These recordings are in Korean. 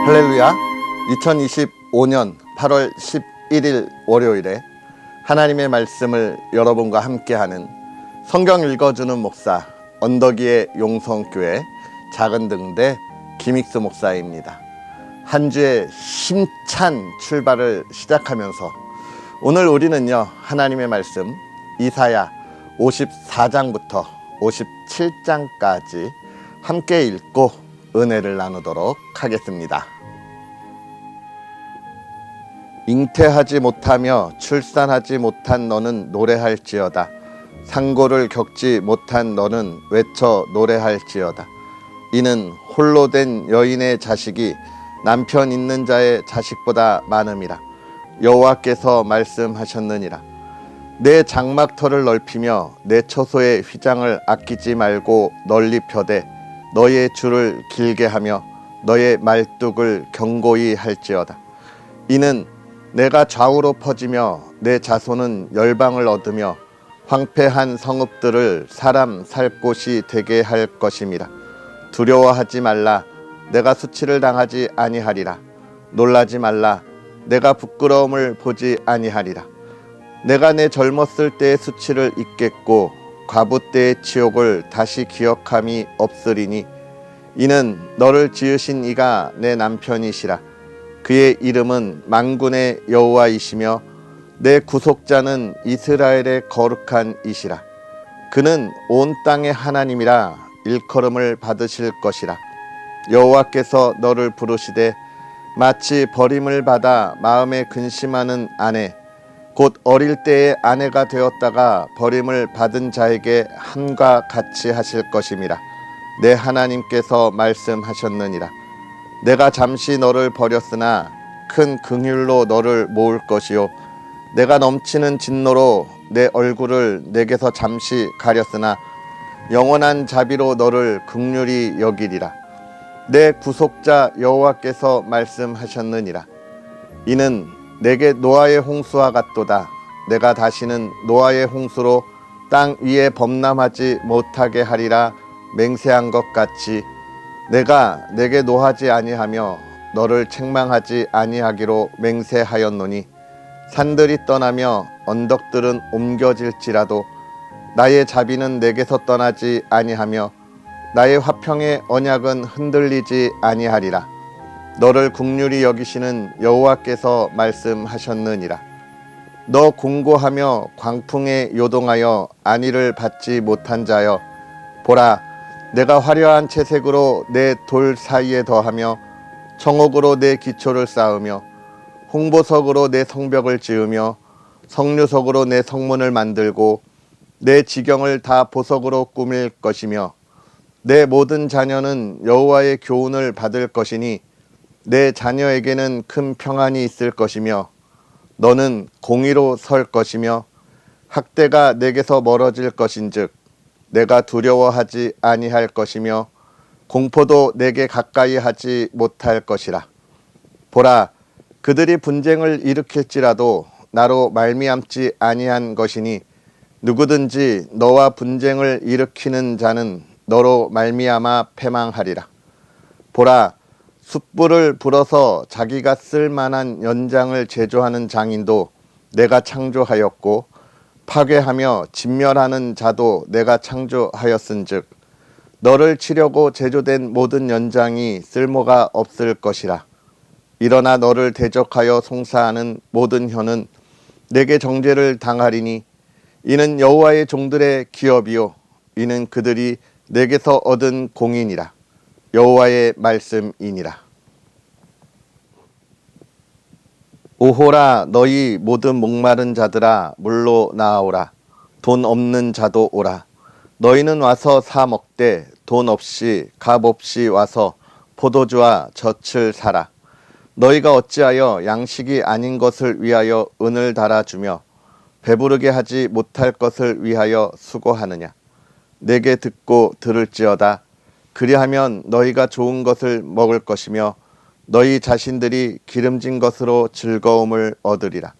할렐루야. 2025년 8월 11일 월요일에 하나님의 말씀을 여러분과 함께하는 성경 읽어주는 목사 언덕위의 용성교회 작은등대 김익수 목사입니다. 한 주의 힘찬 출발을 시작하면서 오늘 우리는요, 하나님의 말씀 이사야 54장부터 57장까지 함께 읽고 은혜를 나누도록 하겠습니다. 잉태하지 못하며 출산하지 못한 너는 노래할지어다. 상고를 겪지 못한 너는 외쳐 노래할지어다. 이는 홀로 된 여인의 자식이 남편 있는 자의 자식보다 많음이라. 여호와께서 말씀하셨느니라. 내 장막터를 넓히며 내 처소의 휘장을 아끼지 말고 널리 펴되 너의 줄을 길게 하며 너의 말뚝을 견고히 할지어다. 이는 내가 좌우로 퍼지며 내 자손은 열방을 얻으며 황폐한 성읍들을 사람 살 곳이 되게 할 것임이라. 두려워하지 말라. 내가 수치를 당하지 아니하리라. 놀라지 말라. 내가 부끄러움을 보지 아니하리라. 내가 내 젊었을 때의 수치를 잊겠고 과부 때의 치욕을 다시 기억함이 없으리니 이는 너를 지으신 이가 내 남편이시라. 그의 이름은 만군의 여호와이시며 내 구속자는 이스라엘의 거룩한 이시라. 그는 온 땅의 하나님이라 일컬음을 받으실 것이라. 여호와께서 너를 부르시되 마치 버림을 받아 마음에 근심하는 아내 곧 어릴 때의 아내가 되었다가 버림을 받은 자에게 함과 같이 하실 것임이라. 내 하나님께서 말씀하셨느니라. 내가 잠시 너를 버렸으나 큰 긍휼로 너를 모을 것이요 내가 넘치는 진노로 내 얼굴을 내게서 잠시 가렸으나 영원한 자비로 너를 긍휼히 여기리라. 내 구속자 여호와께서 말씀하셨느니라. 이는 내게 노아의 홍수와 같도다. 내가 다시는 노아의 홍수로 땅 위에 범람하지 못하게 하리라 맹세한 것 같이 내가 내게 노하지 아니하며 너를 책망하지 아니하기로 맹세하였노니 산들이 떠나며 언덕들은 옮겨질지라도 나의 자비는 내게서 떠나지 아니하며 나의 화평의 언약은 흔들리지 아니하리라. 너를 긍휼히 여기시는 여호와께서 말씀하셨느니라. 너 공고하며 광풍에 요동하여 안위를 받지 못한 자여, 보라, 내가 화려한 채색으로 내 돌 사이에 더하며 청옥으로 내 기초를 쌓으며 홍보석으로 내 성벽을 지으며 석류석으로 내 성문을 만들고 내 지경을 다 보석으로 꾸밀 것이며 내 모든 자녀는 여호와의 교훈을 받을 것이니 내 자녀에게는 큰 평안이 있을 것이며 너는 공의로 설 것이며 학대가 내게서 멀어질 것인즉 내가 두려워하지 아니할 것이며 공포도 내게 가까이 하지 못할 것이라. 보라, 그들이 분쟁을 일으킬지라도 나로 말미암지 아니한 것이니 누구든지 너와 분쟁을 일으키는 자는 너로 말미암아 패망하리라. 보라, 숯불을 불어서 자기가 쓸 만한 연장을 제조하는 장인도 내가 창조하였고 파괴하며 진멸하는 자도 내가 창조하였은즉 너를 치려고 제조된 모든 연장이 쓸모가 없을 것이라. 일어나 너를 대적하여 송사하는 모든 혀는 내게 정죄를 당하리니 이는 여호와의 종들의 기업이요 이는 그들이 내게서 얻은 공인이라. 여호와의 말씀이니라. 오호라, 너희 모든 목마른 자들아 물로 나아오라. 돈 없는 자도 오라. 너희는 와서 사 먹되 돈 없이 값 없이 와서 포도주와 젖을 사라. 너희가 어찌하여 양식이 아닌 것을 위하여 은을 달아주며 배부르게 하지 못할 것을 위하여 수고하느냐. 내게 듣고 들을지어다. 그리하면 너희가 좋은 것을 먹을 것이며 너희 자신들이 기름진 것으로 즐거움을 얻으리라.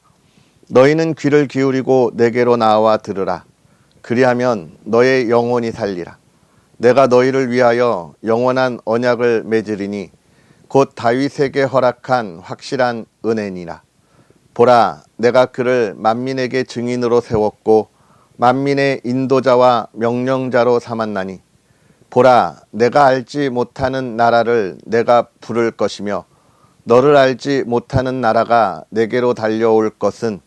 너희는 귀를 기울이고 내게로 나와 들으라. 그리하면 너의 영혼이 살리라. 내가 너희를 위하여 영원한 언약을 맺으리니 곧 다윗에게 허락한 확실한 은혜니라. 보라, 내가 그를 만민에게 증인으로 세웠고 만민의 인도자와 명령자로 삼았나니 보라, 내가 알지 못하는 나라를 내가 부를 것이며 너를 알지 못하는 나라가 내게로 달려올 것은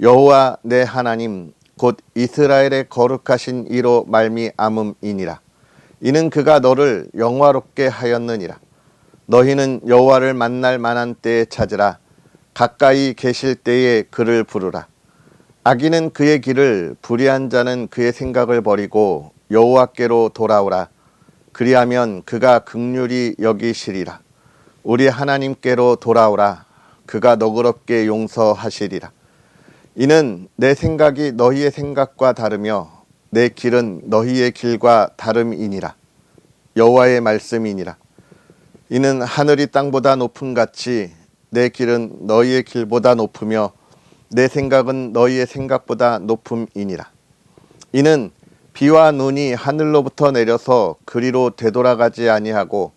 여호와 내 하나님 곧 이스라엘의 거룩하신 이로 말미암음이니라. 이는 그가 너를 영화롭게 하였느니라. 너희는 여호와를 만날 만한 때에 찾으라. 가까이 계실 때에 그를 부르라. 악인은 그의 길을, 불의한 자는 그의 생각을 버리고 여호와께로 돌아오라. 그리하면 그가 긍휼히 여기시리라. 우리 하나님께로 돌아오라. 그가 너그럽게 용서하시리라. 이는 내 생각이 너희의 생각과 다르며 내 길은 너희의 길과 다름이니라. 여호와의 말씀이니라. 이는 하늘이 땅보다 높음 같이 내 길은 너희의 길보다 높으며 내 생각은 너희의 생각보다 높음이니라. 이는 비와 눈이 하늘로부터 내려서 그리로 되돌아가지 아니하고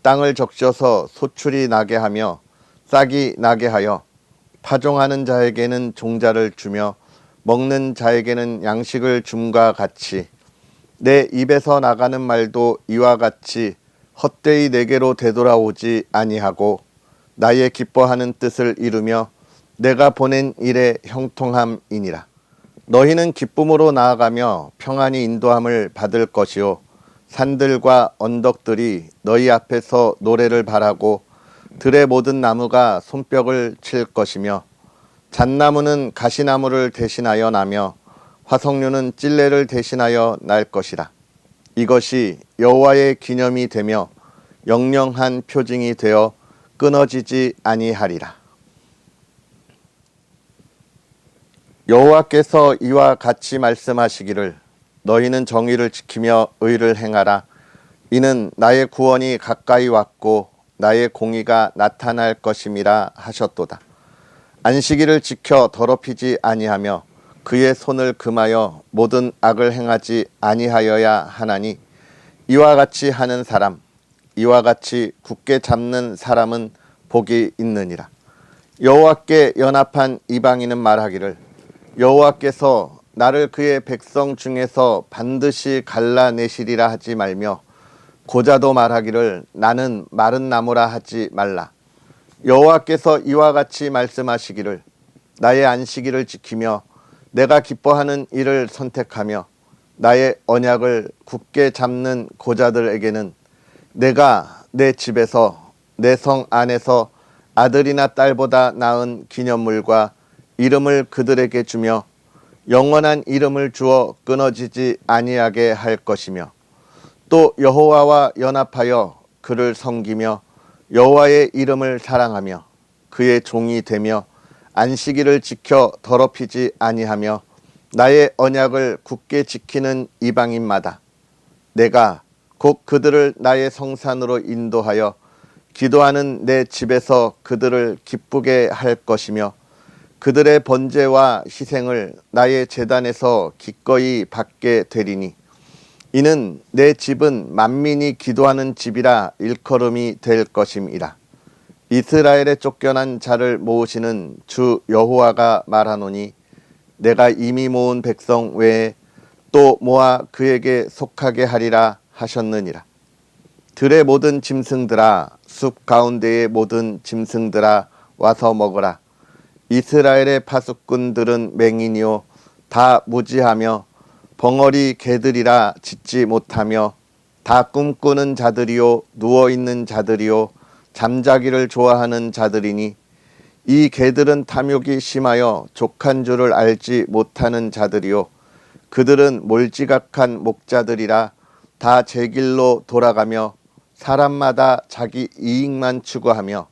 땅을 적셔서 소출이 나게 하며 싹이 나게 하여 파종하는 자에게는 종자를 주며 먹는 자에게는 양식을 줌과 같이 내 입에서 나가는 말도 이와 같이 헛되이 내게로 되돌아오지 아니하고 나의 기뻐하는 뜻을 이루며 내가 보낸 일의 형통함이니라. 너희는 기쁨으로 나아가며 평안히 인도함을 받을 것이요 산들과 언덕들이 너희 앞에서 노래를 바라고 들의 모든 나무가 손뼉을 칠 것이며 잣나무는 가시나무를 대신하여 나며 화석류는 찔레를 대신하여 날 것이라. 이것이 여호와의 기념이 되며 영영한 표징이 되어 끊어지지 아니하리라. 여호와께서 이와 같이 말씀하시기를 너희는 정의를 지키며 의를 행하라. 이는 나의 구원이 가까이 왔고 나의 공의가 나타날 것임이라 하셨도다. 안식일을 지켜 더럽히지 아니하며 그의 손을 금하여 모든 악을 행하지 아니하여야 하나니 이와 같이 하는 사람, 이와 같이 굳게 잡는 사람은 복이 있느니라. 여호와께 연합한 이방인은 말하기를 여호와께서 나를 그의 백성 중에서 반드시 갈라내시리라 하지 말며 고자도 말하기를 나는 마른 나무라 하지 말라. 여호와께서 이와 같이 말씀하시기를 나의 안식일을 지키며 내가 기뻐하는 일을 선택하며 나의 언약을 굳게 잡는 고자들에게는 내가 내 집에서 내 성 안에서 아들이나 딸보다 나은 기념물과 이름을 그들에게 주며 영원한 이름을 주어 끊어지지 아니하게 할 것이며 또 여호와와 연합하여 그를 섬기며 여호와의 이름을 사랑하며 그의 종이 되며 안식일을 지켜 더럽히지 아니하며 나의 언약을 굳게 지키는 이방인마다 내가 곧 그들을 나의 성산으로 인도하여 기도하는 내 집에서 그들을 기쁘게 할 것이며 그들의 번제와 희생을 나의 제단에서 기꺼이 받게 되리니 이는 내 집은 만민이 기도하는 집이라 일컬음이 될 것임이라. 이스라엘에 쫓겨난 자를 모으시는 주 여호와가 말하노니 내가 이미 모은 백성 외에 또 모아 그에게 속하게 하리라 하셨느니라. 들의 모든 짐승들아 숲 가운데의 모든 짐승들아 와서 먹으라. 이스라엘의 파수꾼들은 맹인이요 다 무지하며 벙어리 개들이라 짖지 못하며 다 꿈꾸는 자들이요 누워있는 자들이요 잠자기를 좋아하는 자들이니 이 개들은 탐욕이 심하여 족한 줄을 알지 못하는 자들이요 그들은 몰지각한 목자들이라 다 제 길로 돌아가며 사람마다 자기 이익만 추구하며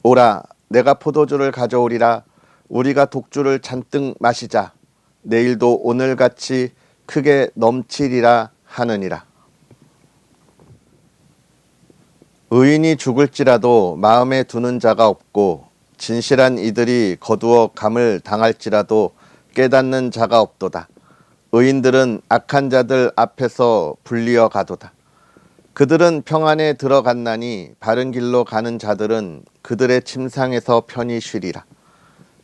오라 내가 포도주를 가져오리라. 우리가 독주를 잔뜩 마시자. 내일도 오늘같이 크게 넘치리라 하느니라. 의인이 죽을지라도 마음에 두는 자가 없고 진실한 이들이 거두어 감을 당할지라도 깨닫는 자가 없도다. 의인들은 악한 자들 앞에서 불리어 가도다. 그들은 평안에 들어갔나니 바른 길로 가는 자들은 그들의 침상에서 편히 쉬리라.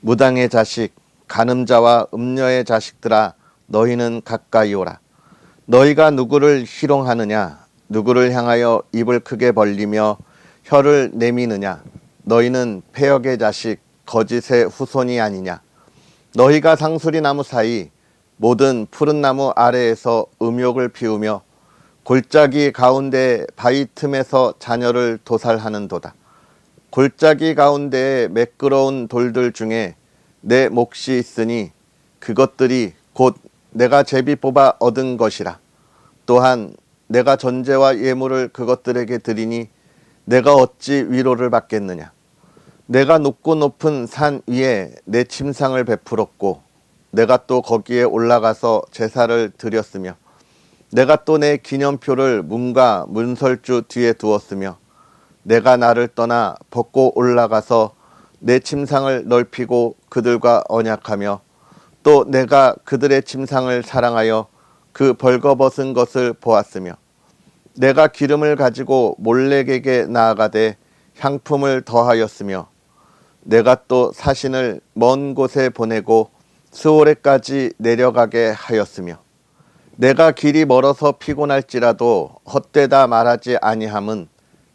무당의 자식, 간음자와 음녀의 자식들아, 너희는 가까이 오라. 너희가 누구를 희롱하느냐? 누구를 향하여 입을 크게 벌리며 혀를 내미느냐? 너희는 패역의 자식, 거짓의 후손이 아니냐? 너희가 상수리 나무 사이 모든 푸른 나무 아래에서 음욕을 피우며 골짜기 가운데 바위 틈에서 자녀를 도살하는도다. 골짜기 가운데에 매끄러운 돌들 중에 내 몫이 있으니 그것들이 곧 내가 제비 뽑아 얻은 것이라. 또한 내가 전제와 예물을 그것들에게 드리니 내가 어찌 위로를 받겠느냐. 내가 높고 높은 산 위에 내 침상을 베풀었고 내가 또 거기에 올라가서 제사를 드렸으며 내가 또 내 기념표를 문과 문설주 뒤에 두었으며 내가 나를 떠나 벗고 올라가서 내 침상을 넓히고 그들과 언약하며 또 내가 그들의 침상을 사랑하여 그 벌거벗은 것을 보았으며 내가 기름을 가지고 몰렉에게 나아가되 향품을 더하였으며 내가 또 사신을 먼 곳에 보내고 스오레까지 내려가게 하였으며 내가 길이 멀어서 피곤할지라도 헛되다 말하지 아니함은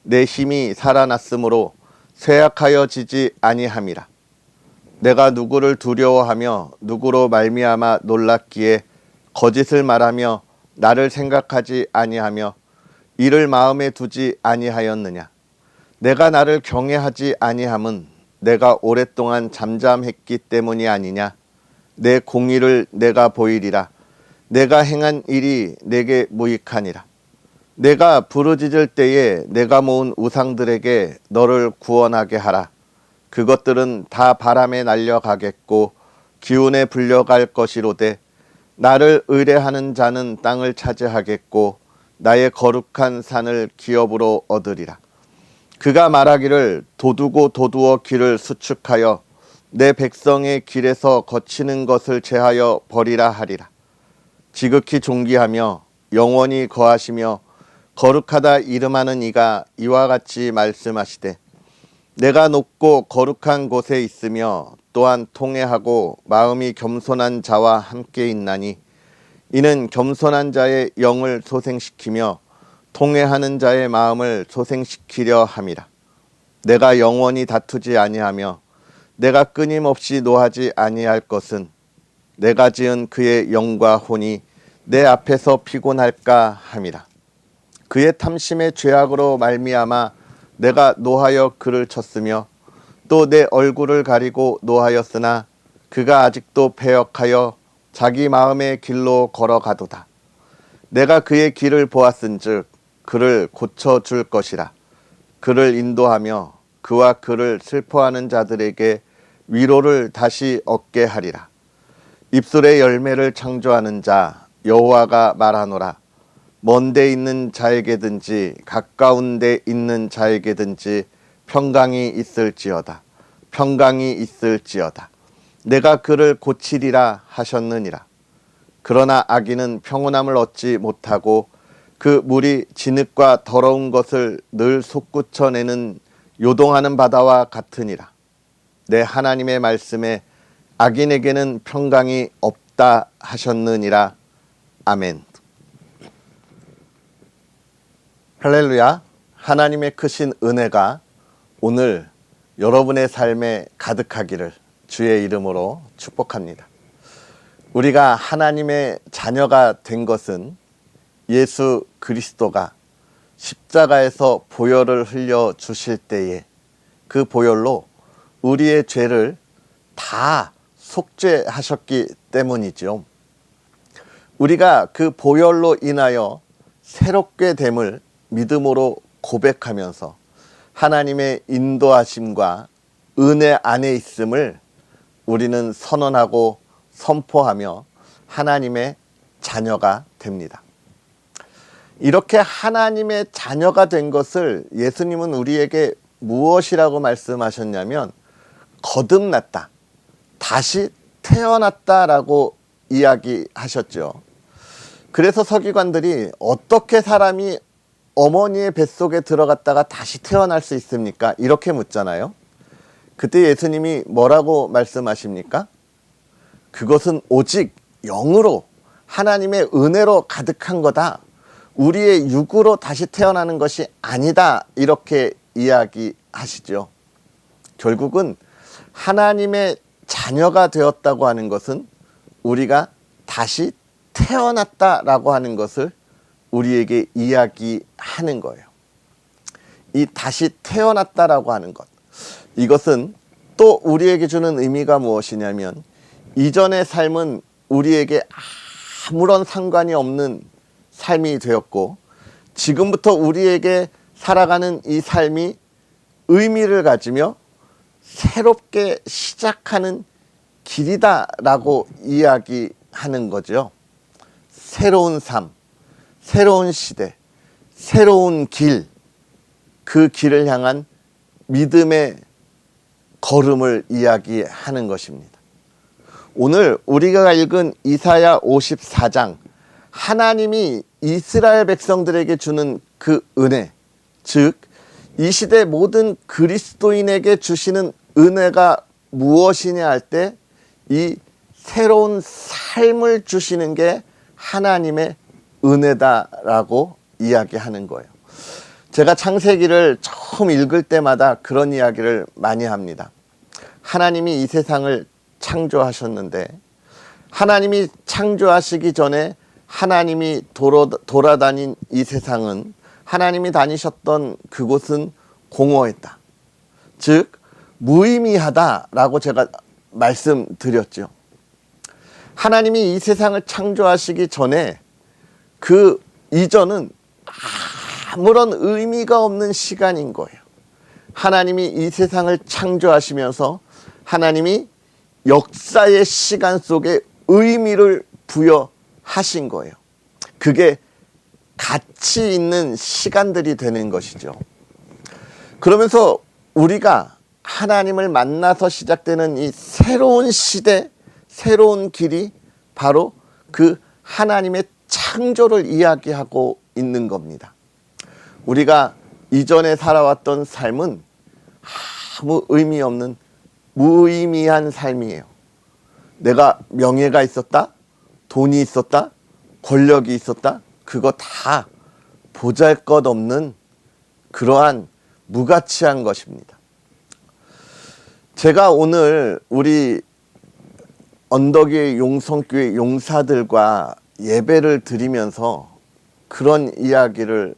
내 힘이 살아났으므로 쇠약하여지지 아니함이라. 내가 누구를 두려워하며 누구로 말미암아 놀랐기에 거짓을 말하며 나를 생각하지 아니하며 이를 마음에 두지 아니하였느냐. 내가 나를 경외하지 아니함은 내가 오랫동안 잠잠했기 때문이 아니냐. 내 공의를 내가 보이리라. 내가 행한 일이 내게 무익하니라. 내가 부르짖을 때에 내가 모은 우상들에게 너를 구원하게 하라. 그것들은 다 바람에 날려가겠고 기운에 불려갈 것이로되 나를 의뢰하는 자는 땅을 차지하겠고 나의 거룩한 산을 기업으로 얻으리라. 그가 말하기를 도두고 도두어 길을 수축하여 내 백성의 길에서 거치는 것을 제하여 버리라 하리라. 지극히 존귀하며 영원히 거하시며 거룩하다 이름하는 이가 이와 같이 말씀하시되 내가 높고 거룩한 곳에 있으며 또한 통회하고 마음이 겸손한 자와 함께 있나니 이는 겸손한 자의 영을 소생시키며 통회하는 자의 마음을 소생시키려 함이라. 내가 영원히 다투지 아니하며 내가 끊임없이 노하지 아니할 것은 내가 지은 그의 영과 혼이 내 앞에서 피곤할까 함이라. 그의 탐심의 죄악으로 말미암아 내가 노하여 그를 쳤으며 또 내 얼굴을 가리고 노하였으나 그가 아직도 패역하여 자기 마음의 길로 걸어가도다. 내가 그의 길을 보았은즉 그를 고쳐줄 것이라. 그를 인도하며 그와 그를 슬퍼하는 자들에게 위로를 다시 얻게 하리라. 입술의 열매를 창조하는 자 여호와가 말하노라. 먼데 있는 자에게든지 가까운 데 있는 자에게든지 평강이 있을지어다. 평강이 있을지어다. 내가 그를 고치리라 하셨느니라. 그러나 악인은 평온함을 얻지 못하고 그 물이 진흙과 더러운 것을 늘 솟구쳐내는 요동하는 바다와 같으니라. 내 하나님의 말씀에 악인에게는 평강이 없다 하셨느니라. 아멘. 할렐루야. 하나님의 크신 은혜가 오늘 여러분의 삶에 가득하기를 주의 이름으로 축복합니다. 우리가 하나님의 자녀가 된 것은 예수 그리스도가 십자가에서 보혈을 흘려 주실 때에 그 보혈로 우리의 죄를 다 속죄하셨기 때문이죠. 우리가 그 보혈로 인하여 새롭게 됨을 믿음으로 고백하면서 하나님의 인도하심과 은혜 안에 있음을 우리는 선언하고 선포하며 하나님의 자녀가 됩니다. 이렇게 하나님의 자녀가 된 것을 예수님은 우리에게 무엇이라고 말씀하셨냐면 거듭났다, 다시 태어났다라고 이야기하셨죠. 그래서 서기관들이 어떻게 사람이 어머니의 뱃속에 들어갔다가 다시 태어날 수 있습니까? 이렇게 묻잖아요. 그때 예수님이 뭐라고 말씀하십니까? 그것은 오직 영으로 하나님의 은혜로 가득한 거다. 우리의 육으로 다시 태어나는 것이 아니다. 이렇게 이야기하시죠. 결국은 하나님의 자녀가 되었다고 하는 것은 우리가 다시 태어났다라고 하는 것을 우리에게 이야기하는 거예요. 이 다시 태어났다라고 하는 것, 이것은 또 우리에게 주는 의미가 무엇이냐면 이전의 삶은 우리에게 아무런 상관이 없는 삶이 되었고 지금부터 우리에게 살아가는 이 삶이 의미를 가지며 새롭게 시작하는 길이다라고 이야기하는 거죠. 새로운 삶, 새로운 시대, 새로운 길, 그 길을 향한 믿음의 걸음을 이야기하는 것입니다. 오늘 우리가 읽은 이사야 54장, 하나님이 이스라엘 백성들에게 주는 그 은혜, 즉 이 시대 모든 그리스도인에게 주시는 은혜가 무엇이냐 할 때 이 새로운 삶을 주시는 게 하나님의 은혜다라고 이야기하는 거예요. 제가 창세기를 처음 읽을 때마다 그런 이야기를 많이 합니다. 하나님이 이 세상을 창조하셨는데 하나님이 창조하시기 전에 하나님이 돌아다닌 이 세상은 하나님이 다니셨던 그곳은 공허했다. 즉 무의미하다라고 제가 말씀드렸죠. 하나님이 이 세상을 창조하시기 전에 그 이전은 아무런 의미가 없는 시간인 거예요. 하나님이 이 세상을 창조하시면서 하나님이 역사의 시간 속에 의미를 부여하신 거예요. 그게 가치 있는 시간들이 되는 것이죠. 그러면서 우리가 하나님을 만나서 시작되는 이 새로운 시대, 새로운 길이 바로 그 하나님의 창조를 이야기하고 있는 겁니다. 우리가 이전에 살아왔던 삶은 아무 의미 없는 무의미한 삶이에요. 내가 명예가 있었다, 돈이 있었다, 권력이 있었다, 그거 다 보잘것없는 그러한 무가치한 것입니다. 제가 오늘 우리 언덕의 용성교회 용사들과 예배를 드리면서 그런 이야기를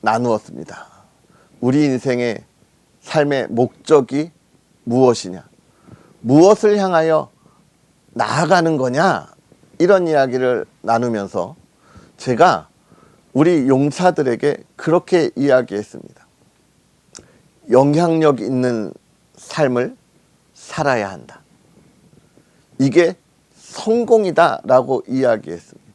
나누었습니다. 우리 인생의 삶의 목적이 무엇이냐, 무엇을 향하여 나아가는 거냐, 이런 이야기를 나누면서 제가 우리 용사들에게 그렇게 이야기했습니다. 영향력 있는 삶을 살아야 한다. 이게 성공이다라고 이야기했습니다.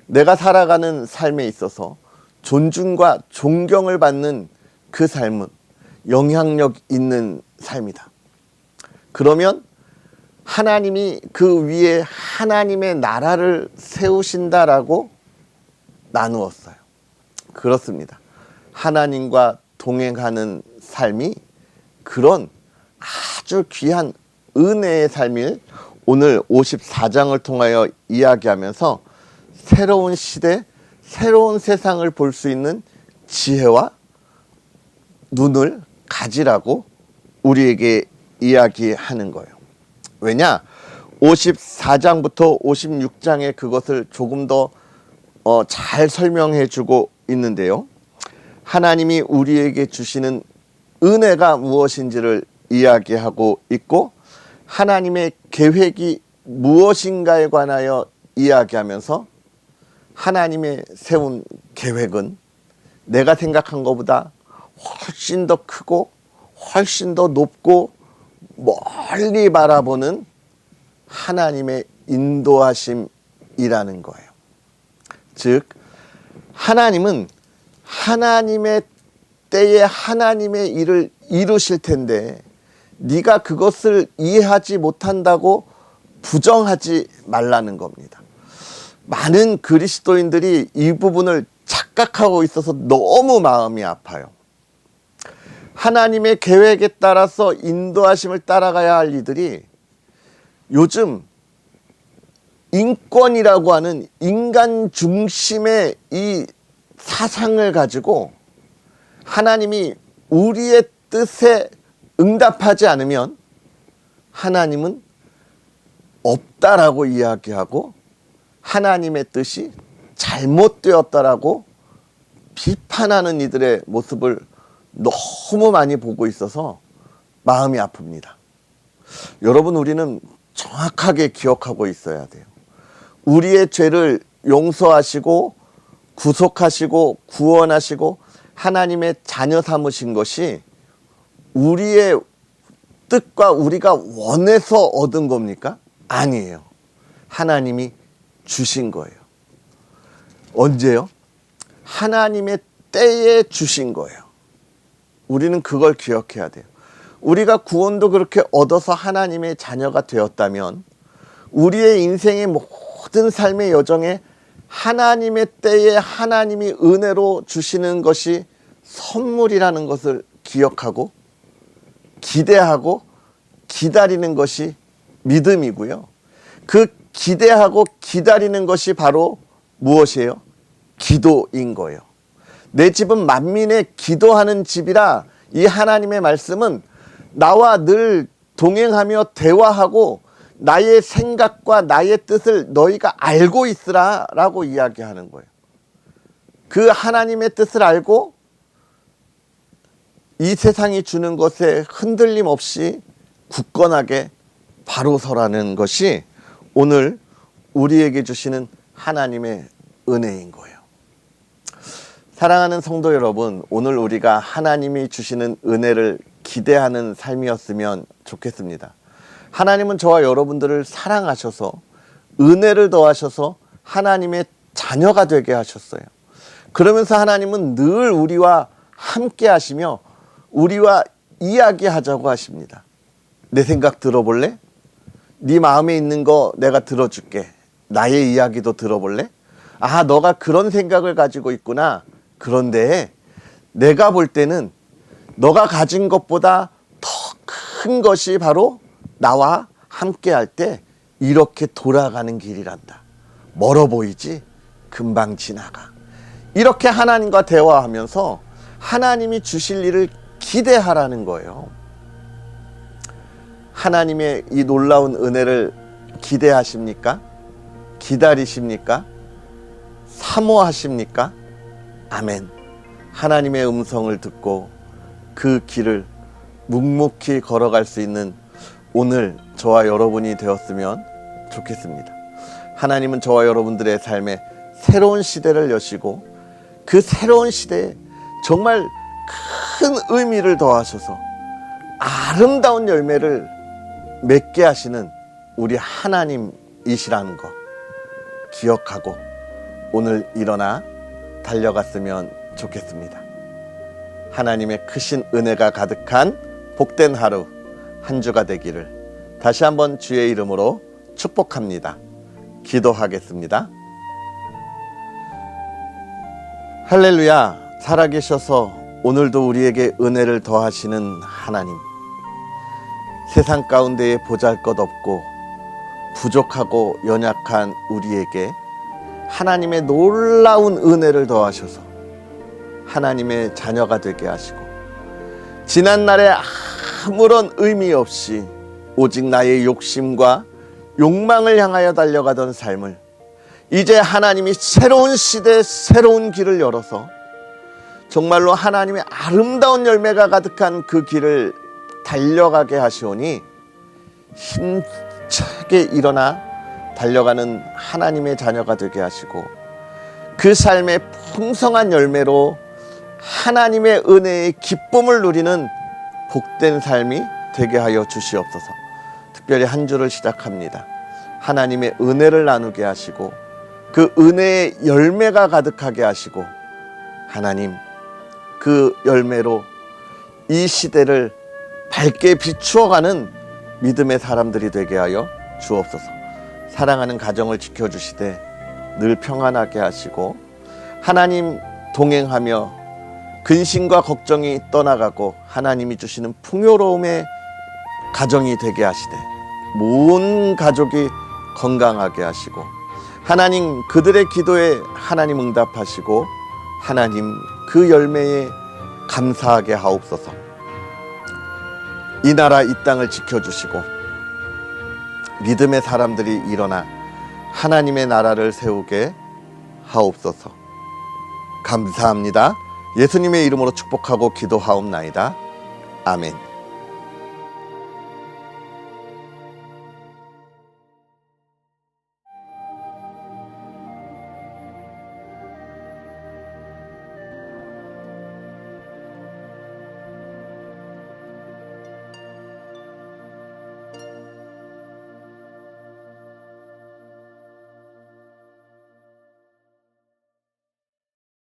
내가 살아가는 삶에 있어서 존중과 존경을 받는 그 삶은 영향력 있는 삶이다. 그러면 하나님이 그 위에 하나님의 나라를 세우신다라고 나누었어요. 그렇습니다. 하나님과 동행하는 삶이 그런 아주 귀한 은혜의 삶을 오늘 54장을 통하여 이야기하면서 새로운 시대, 새로운 세상을 볼 수 있는 지혜와 눈을 가지라고 우리에게 이야기하는 거예요. 왜냐? 54장부터 56장에 그것을 조금 더 잘 설명해 주고 있는데요. 하나님이 우리에게 주시는 은혜가 무엇인지를 이야기하고 있고 하나님의 계획이 무엇인가에 관하여 이야기하면서 하나님의 세운 계획은 내가 생각한 것보다 훨씬 더 크고 훨씬 더 높고 멀리 바라보는 하나님의 인도하심이라는 거예요. 즉 하나님은 하나님의 때에 하나님의 일을 이루실 텐데 네가 그것을 이해하지 못한다고 부정하지 말라는 겁니다. 많은 그리스도인들이 이 부분을 착각하고 있어서 너무 마음이 아파요. 하나님의 계획에 따라서 인도하심을 따라가야 할 이들이 요즘 인권이라고 하는 인간 중심의 이 사상을 가지고 하나님이 우리의 뜻에 응답하지 않으면 하나님은 없다라고 이야기하고 하나님의 뜻이 잘못되었다라고 비판하는 이들의 모습을 너무 많이 보고 있어서 마음이 아픕니다. 여러분, 우리는 정확하게 기억하고 있어야 돼요. 우리의 죄를 용서하시고 구속하시고 구원하시고 하나님의 자녀 삼으신 것이 우리의 뜻과 우리가 원해서 얻은 겁니까? 아니에요. 하나님이 주신 거예요. 언제요? 하나님의 때에 주신 거예요. 우리는 그걸 기억해야 돼요. 우리가 구원도 그렇게 얻어서 하나님의 자녀가 되었다면 우리의 인생의 모든 삶의 여정에 하나님의 때에 하나님이 은혜로 주시는 것이 선물이라는 것을 기억하고 기대하고 기다리는 것이 믿음이고요. 그 기대하고 기다리는 것이 바로 무엇이에요? 기도인 거예요. 내 집은 만민의 기도하는 집이라 이 하나님의 말씀은 나와 늘 동행하며 대화하고 나의 생각과 나의 뜻을 너희가 알고 있으라 라고 이야기하는 거예요. 그 하나님의 뜻을 알고 이 세상이 주는 것에 흔들림 없이 굳건하게 바로 서라는 것이 오늘 우리에게 주시는 하나님의 은혜인 거예요. 사랑하는 성도 여러분, 오늘 우리가 하나님이 주시는 은혜를 기대하는 삶이었으면 좋겠습니다. 하나님은 저와 여러분들을 사랑하셔서 은혜를 더하셔서 하나님의 자녀가 되게 하셨어요. 그러면서 하나님은 늘 우리와 함께 하시며 우리와 이야기하자고 하십니다. 내 생각 들어볼래? 네 마음에 있는 거 내가 들어줄게. 나의 이야기도 들어볼래? 아, 너가 그런 생각을 가지고 있구나. 그런데 내가 볼 때는 너가 가진 것보다 더 큰 것이 바로 나와 함께 할 때 이렇게 돌아가는 길이란다. 멀어 보이지? 금방 지나가. 이렇게 하나님과 대화하면서 하나님이 주실 일을 기대하라는 거예요. 하나님의 이 놀라운 은혜를 기대하십니까? 기다리십니까? 사모하십니까? 아멘. 하나님의 음성을 듣고 그 길을 묵묵히 걸어갈 수 있는 오늘 저와 여러분이 되었으면 좋겠습니다. 하나님은 저와 여러분들의 삶에 새로운 시대를 여시고 그 새로운 시대에 정말 큰 의미를 더하셔서 아름다운 열매를 맺게 하시는 우리 하나님이시라는 거 기억하고 오늘 일어나 달려갔으면 좋겠습니다. 하나님의 크신 은혜가 가득한 복된 하루 한 주가 되기를 다시 한번 주의 이름으로 축복합니다. 기도하겠습니다. 할렐루야. 살아계셔서 오늘도 우리에게 은혜를 더하시는 하나님, 세상 가운데에 보잘것없고 부족하고 연약한 우리에게 하나님의 놀라운 은혜를 더하셔서 하나님의 자녀가 되게 하시고 지난날에 아무런 의미 없이 오직 나의 욕심과 욕망을 향하여 달려가던 삶을 이제 하나님이 새로운 시대 새로운 길을 열어서 정말로 하나님의 아름다운 열매가 가득한 그 길을 달려가게 하시오니 힘차게 일어나 달려가는 하나님의 자녀가 되게 하시고 그 삶의 풍성한 열매로 하나님의 은혜의 기쁨을 누리는 복된 삶이 되게 하여 주시옵소서. 특별히 한 주를 시작합니다. 하나님의 은혜를 나누게 하시고 그 은혜의 열매가 가득하게 하시고 하나님 그 열매로 이 시대를 밝게 비추어가는 믿음의 사람들이 되게 하여 주옵소서. 사랑하는 가정을 지켜주시되 늘 평안하게 하시고 하나님 동행하며 근심과 걱정이 떠나가고 하나님이 주시는 풍요로움의 가정이 되게 하시되 모든 가족이 건강하게 하시고 하나님 그들의 기도에 하나님 응답하시고 하나님 그 열매에 감사하게 하옵소서. 이 나라 이 땅을 지켜주시고 믿음의 사람들이 일어나 하나님의 나라를 세우게 하옵소서. 감사합니다. 예수님의 이름으로 축복하고 기도하옵나이다. 아멘.